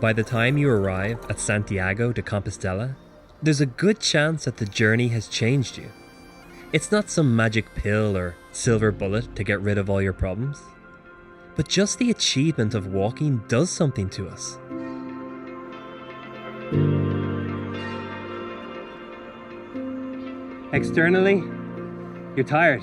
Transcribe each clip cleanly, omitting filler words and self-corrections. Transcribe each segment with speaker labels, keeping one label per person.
Speaker 1: By the time you arrive at Santiago de Compostela, there's a good chance that the journey has changed you. It's not some magic pill or silver bullet to get rid of all your problems, but just the achievement of walking does something to us. Externally, you're tired.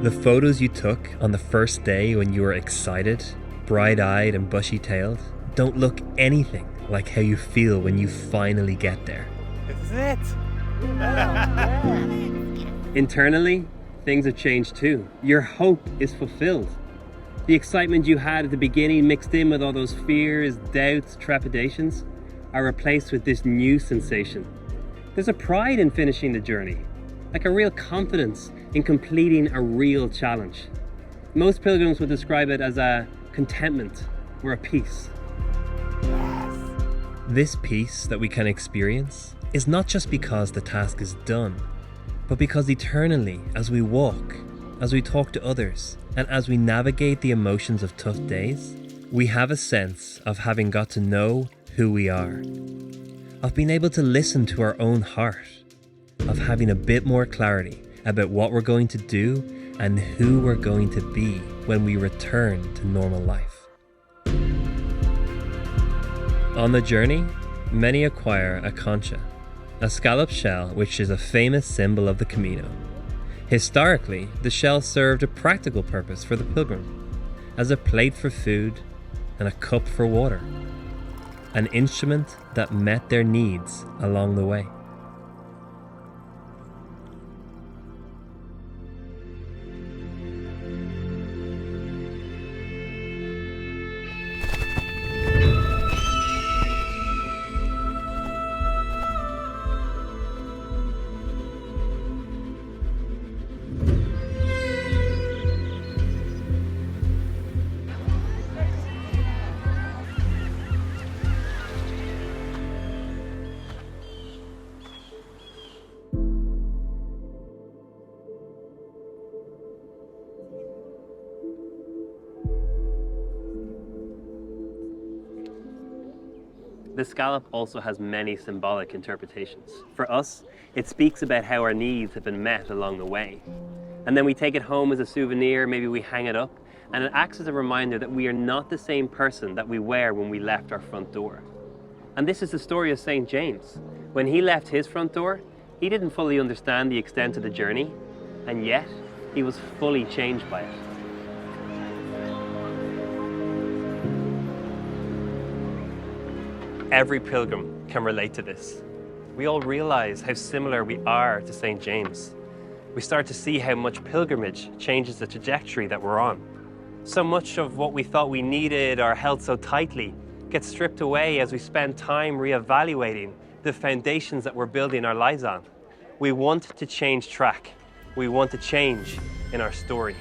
Speaker 1: The photos you took on the first day when you were excited, bright-eyed and bushy-tailed, don't look anything like how you feel when you finally get there.
Speaker 2: This is it!
Speaker 1: Internally, things have changed too. Your hope is fulfilled. The excitement you had at the beginning, mixed in with all those fears, doubts, trepidations, are replaced with this new sensation. There's a pride in finishing the journey, like a real confidence in completing a real challenge. Most pilgrims would describe it as a contentment or a peace.
Speaker 2: Yes.
Speaker 1: This peace that we can experience is not just because the task is done, but because eternally, as we walk, as we talk to others, and as we navigate the emotions of tough days, we have a sense of having got to know who we are, of being able to listen to our own heart, of having a bit more clarity about what we're going to do and who we're going to be when we return to normal life. On the journey, many acquire a concha, a scallop shell which is a famous symbol of the Camino. Historically, the shell served a practical purpose for the pilgrim, as a plate for food and a cup for water, an instrument that met their needs along the way. The scallop also has many symbolic interpretations. For us, it speaks about how our needs have been met along the way. And then we take it home as a souvenir, maybe we hang it up, and it acts as a reminder that we are not the same person that we were when we left our front door. And this is the story of St. James. When he left his front door, he didn't fully understand the extent of the journey, and yet he was fully changed by it. Every pilgrim can relate to this. We all realize how similar we are to St. James. We start to see how much pilgrimage changes the trajectory that we're on. So much of what we thought we needed or held so tightly gets stripped away as we spend time reevaluating the foundations that we're building our lives on. We want to change track. We want to change in our story.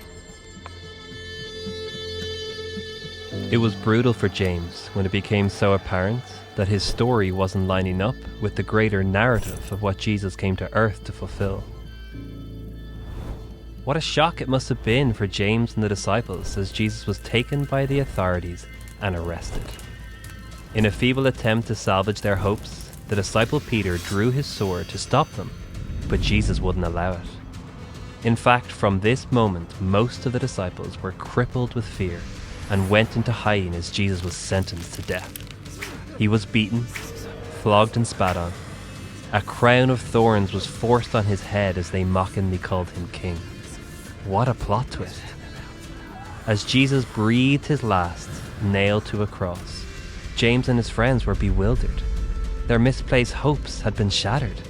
Speaker 1: It was brutal for James when it became so apparent that his story wasn't lining up with the greater narrative of what Jesus came to earth to fulfill. What a shock it must have been for James and the disciples as Jesus was taken by the authorities and arrested. In a feeble attempt to salvage their hopes, the disciple Peter drew his sword to stop them, but Jesus wouldn't allow it. In fact, from this moment, most of the disciples were crippled with fear and went into hiding as Jesus was sentenced to death. He was beaten, flogged and spat on. A crown of thorns was forced on his head as they mockingly called him king. What a plot twist. As Jesus breathed his last, nailed to a cross, James and his friends were bewildered. Their misplaced hopes had been shattered.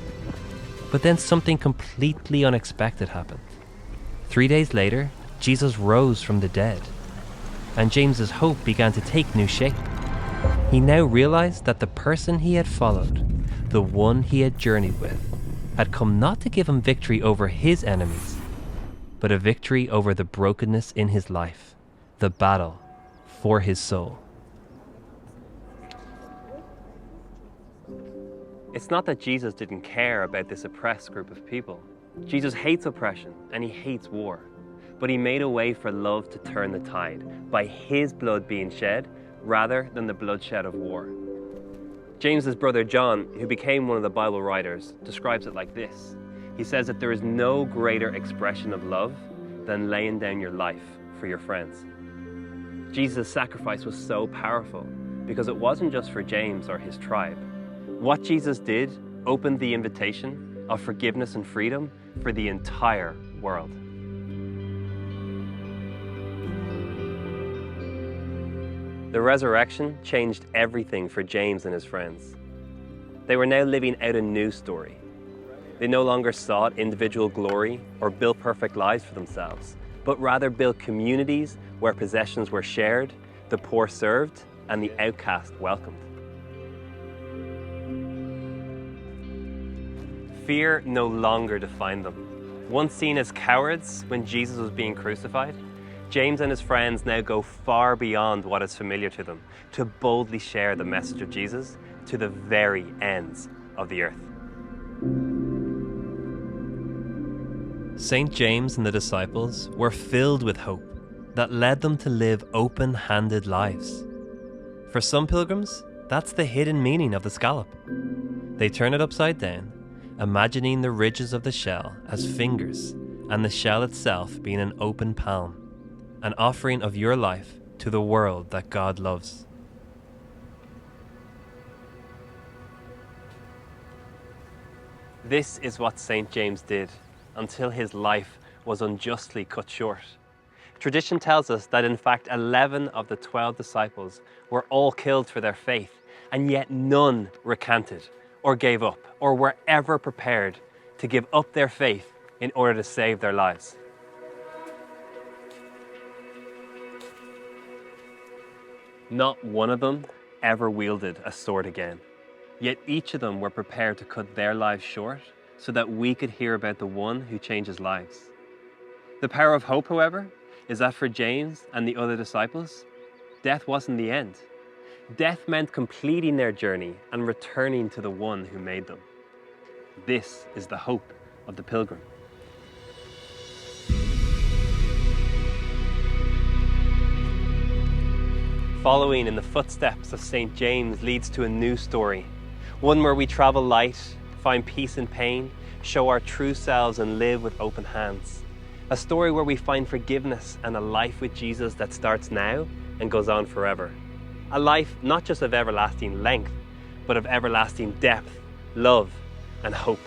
Speaker 1: But then something completely unexpected happened. 3 days later, Jesus rose from the dead, and James's hope began to take new shape. He now realized that the person he had followed, the one he had journeyed with, had come not to give him victory over his enemies, but a victory over the brokenness in his life, the battle for his soul. It's not that Jesus didn't care about this oppressed group of people. Jesus hates oppression and he hates war. But he made a way for love to turn the tide by his blood being shed rather than the bloodshed of war. James's brother John, who became one of the Bible writers, describes it like this. He says that there is no greater expression of love than laying down your life for your friends. Jesus' sacrifice was so powerful because it wasn't just for James or his tribe. What Jesus did opened the invitation of forgiveness and freedom for the entire world. The resurrection changed everything for James and his friends. They were now living out a new story. They no longer sought individual glory or built perfect lives for themselves, but rather built communities where possessions were shared, the poor served, and the outcast welcomed. Fear no longer defined them. Once seen as cowards when Jesus was being crucified, James and his friends now go far beyond what is familiar to them to boldly share the message of Jesus to the very ends of the earth. St. James and the disciples were filled with hope that led them to live open-handed lives. For some pilgrims, that's the hidden meaning of the scallop. They turn it upside down, imagining the ridges of the shell as fingers and the shell itself being an open palm, an offering of your life to the world that God loves. This is what St. James did until his life was unjustly cut short. Tradition tells us that in fact 11 of the 12 disciples were all killed for their faith, and yet none recanted or gave up or were ever prepared to give up their faith in order to save their lives. Not one of them ever wielded a sword again, yet each of them were prepared to cut their lives short so that we could hear about the one who changes lives. The power of hope, however, is that for James and the other disciples, death wasn't the end. Death meant completing their journey and returning to the one who made them. This is the hope of the pilgrim. Following in the footsteps of St. James leads to a new story, one where we travel light, find peace in pain, show our true selves and live with open hands. A story where we find forgiveness and a life with Jesus that starts now and goes on forever. A life not just of everlasting length, but of everlasting depth, love, and hope.